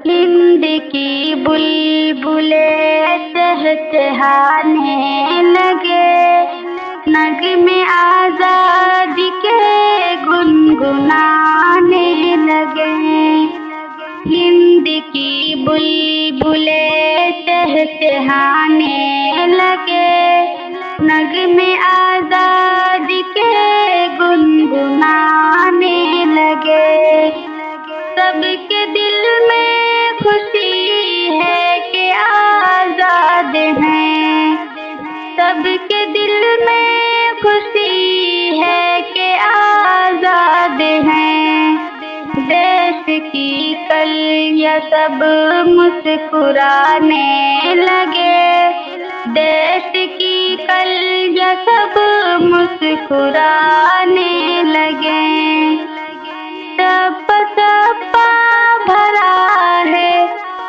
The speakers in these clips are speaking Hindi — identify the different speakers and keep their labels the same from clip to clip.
Speaker 1: हिंद की बुलबुलें चहचहाने लगे, नगमे आज़ादी के गुनगुनाने लगे। हिंद की बुलबुलें चहचहाने लगे, नगमे आज़ादी के गुनगुनाने लगे। सबके दिल में खुशी है कि आज़ाद हैं, सबके दिल में खुशी है कि आज़ाद हैं। देश की कलियां सब मुस्कुराने लगे, देश की कलियां सब मुस्कुराने लगे। टप टपा भरा है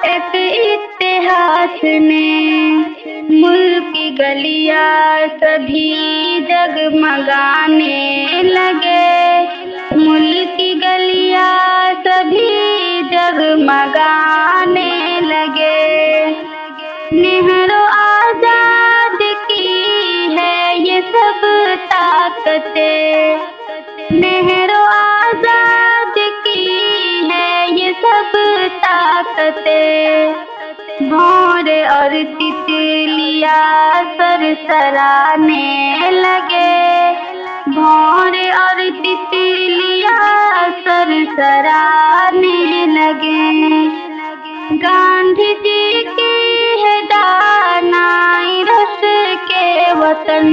Speaker 1: एक इतिहास में, मुल्क की गलियां सभी जगमगाने लगे, मुल्क की गलियां सभी जगमगाने लगे। नेहरू आजाद की है ये सब ताकतें, नेहरू आजाद की है ये सब ताकतें। भौर और तितलियां सरसराने लगे, भौर और तितलियां सरसराने लगे। गांधी जी की है दानाई रस के वतन,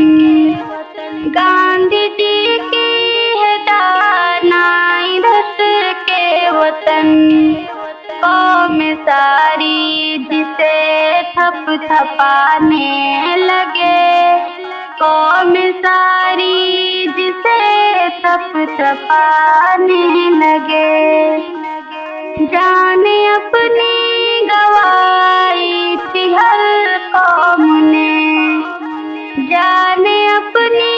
Speaker 1: गांधी जी की है दानाई रस के वतन। कौम सारी जिसे थपथपाने लगे, कौम सारी जिसे थपथपाने लगे। जाने अपनी गवाई थी हर कौम ने, जाने अपनी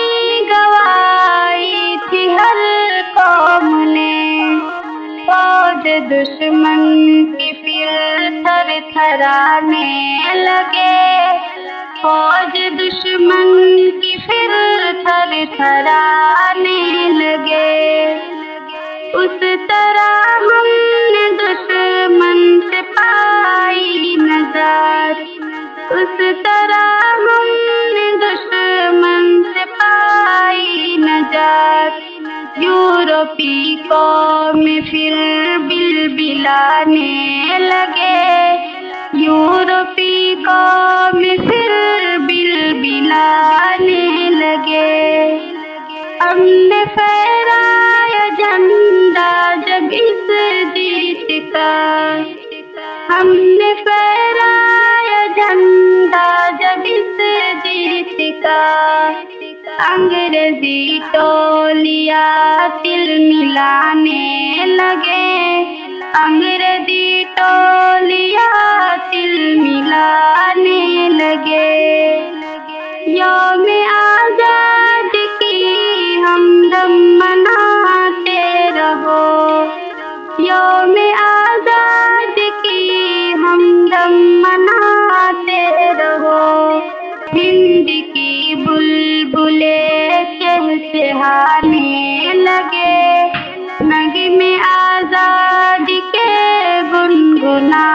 Speaker 1: गवाई थी हर कौम ने। फौज दुश्मन की फिर थर थराने लगे, फौज दुश्मन की फिर थर थराने लगे। उस तरह हमने दुश्मन से पाई नजात, उस तरह हमने दुश्मन से पाई नजात। यूरोपी कौम फिर बिलबिलाने लगे, यूरोपी कौम फिर बिलबिलाने लगे। हमने फहराया झंडा जब इस जीत का, हमने फहराया झंडा जब इस जीत का। अंग्रेजी टोलियां तिल मिलाने लगे, अंग्रेजी टोलियां तिल मिलाने लगे। यौम आजाद की हमदम मनाते रहो, यौम आजाद की हमदम मनाते रहो। हिंद की बुलबुलें चहचहाने लगे, नगमे आजादी के गुनगुना